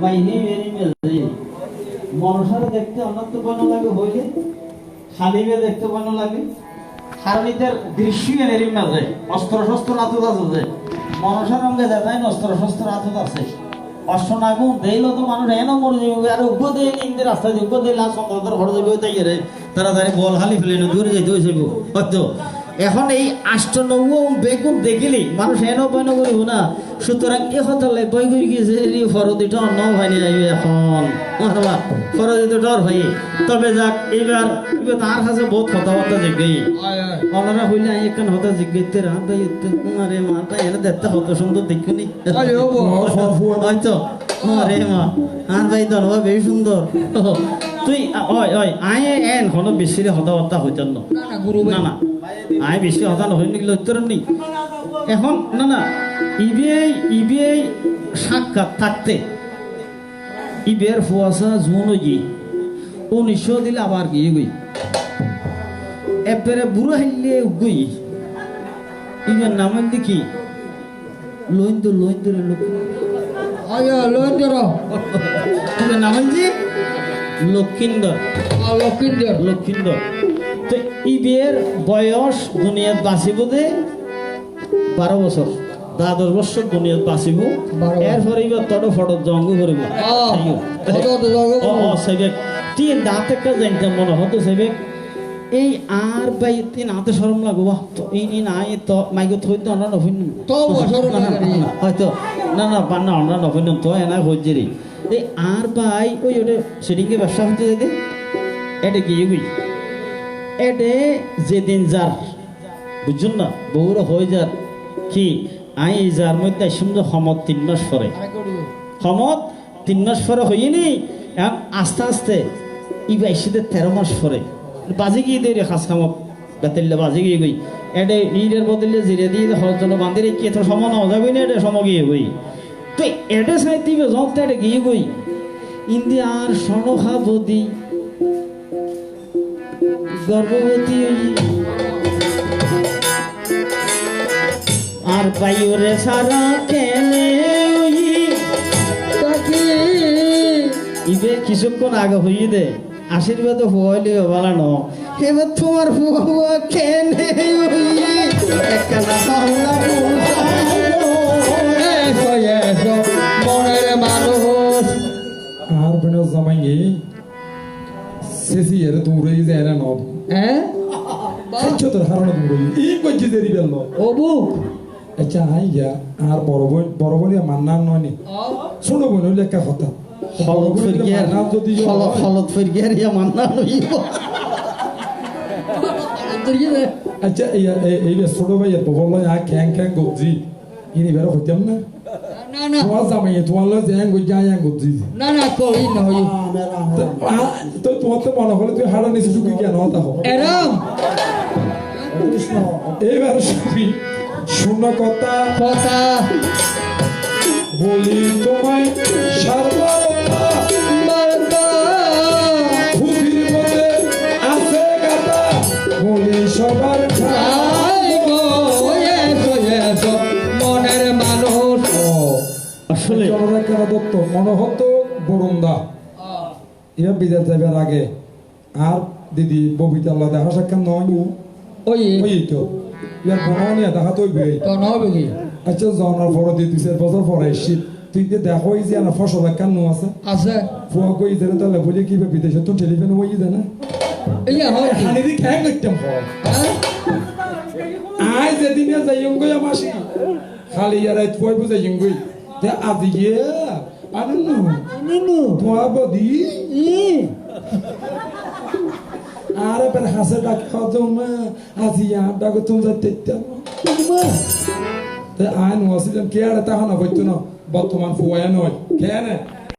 বাইরে বেরি মেজে মনসারে দেখতে অন্যত্র বন লাগে হইলে খালিবে দেখতে বন লাগে কারণ এদের দৃশ্য এর মাঝে অস্ত্র শস্ত্র আতুত আছে মনসার রঙে যায় অস্ত্র শস্ত্র আতুত আছে অশ্বনাগুন দেইল তো মানুষ এনো মরে যাবে আর উগ্র দিয়ে ইন্দের রাস্তায় উগ্র দিয়ে লাশ সন্ত্রাসের ঘরে যাবে তাই রে তাড়াতাড়ি বল হালি ফেলে দূরে যেতে হয়েছে হয়তো এখন এই আষ্টনব্য বেগুন দেখিলি মানুষ এনো বইন করিব না সুতরাং এ হতালে বই করে গিয়েছে ফরদিটা অন্য হয়নি যাইবে এখন ফরদি ডর ভাই তবে যাক এবার তার কাছে বহুত কথাবার্তা জিজ্ঞাই অনারা হইলে এখান হতা জিজ্ঞাইতে রাত আরে মাটা এনে দেখতে হত সুন্দর দেখুনি হয়তো আরে মা আর ভাই ধন্যবাদ বেশি সুন্দর তুই ওই ওই আয় এন কোনো বেশি কথাবার্তা হইতেন না না না আয় বেশি হতা নহয় নাকি উত্তর নেই এখন না না ইবিআই সাক্ষাৎ থাকতে ইবের ফুয়াশা জুন গিয়ে 1900 দিলে আবার গিয়ে গই এবারে বুড়ো হাইলে গই ইবের নাম দেখি লোহিন্দর লোক ইবের নাম যে লক্ষিন্দর তো ইবের বয়স দুনিয়াত বাঁচিব দে 12 বছর 10 বছর দুনিয়াত বাঁচিব এরপরে এবার তত ফটো জঙ্গ করিব সেবে তিন দাঁত একটা জানতাম মনে হতো সেবে এই আর বাই তিন হাতে সরম লাগবো এই নাই তো মাইকে থই তো আমরা নফিন হয়তো না না বান্না আমরা নফিন তো এনা হচ্ছে রে এই আর ভাই ওই ওটা সেদিনকে ব্যবসা হতে যেতে এটা গিয়ে গই এটে যেদিন যার বুঝছেন না বউরা হয়ে যার কি আই যার মধ্যে সুন্দর সমত 3 মাস পরে সমত 3 মাস পরে হইনি এখন আস্তে আস্তে ই বাইশিতে 13 মাস পরে বাজে গিয়ে দেয় রে খাস খামত বেতেলে বাজে গিয়ে গই এটা ইটের বদলে জিরে দিয়ে হওয়ার জন্য বাঁধে কি এত সম না যাবি না এটা সম গিয়ে গই তো এটা সাইতে যত এটা গিয়ে গই ইন্ডিয়ার সনখা বদি গর্ভবতী আর বাইরে সারা কেনে ইবে কিছুক্ষণ আগে হইয়ে দে আশীর্বাদ হইলে বালানো এবার তোমার হুয়া কেনে মনের মানুষ আর বেন জামাই শেষি এর দূরে যায় না নব তোর হারানো দূরে এই কইছি দেরি বেল ওবু আচ্ছা আইয়া আর বড় বড় মান্নার নয় শুনো বোন লেখা কথা হলত ফিরিয়ার ইয়া মান্না নইব আচ্ছা এই ছোট ভাইয়ের বল খ্যাং খ্যাং গজি ইনি বেরো হইতাম না না না তোমার জামাই তোমার লয় জ্যাং গজি আয়া গজি না না কই না হই তো তোমার তো মনে হলো তুই হারা নিছিস কি কেন হতা হো এরম এইবার শুনি শূন্য কথা বলি তোমায় সর্বদা খুদির মধ্যে আছে গাতা বলি সবার মনের মানুষ আসলে চলরাখা দত্ত মনে হতো বরুন্দা এবার বিদেশ যাবার আগে আর দিদি ববিতা আল্লাহ দেখা সাক্ষাৎ নয় ওই তো ইয়ার বননিয়া দেখা তো হবে কি আচ্ছা জনার পর দিয়ে 2-4 বছর পরে শীত তুই যে দেখো এই যে না ফসল কেন আছে ফুয়া কই দেন তাহলে বলে কি বিদেশে তো টেলিফোন হই দেনা ইয়া হয় খালি দি খাই করতাম আই যেদিন যাইম গই আমাসি খালি ইয়ার তুই বুঝে যাইম গই তে আজি গিয়ে আনু তোয়া বদি আরে per হাসে ডাক খাওয়া মা আজি আর ডাক তুমি যাইতে তে আইন ওয়াসিলাম কে আর তাহা না বইতো না বর্তমান ফুয়া নয় কেন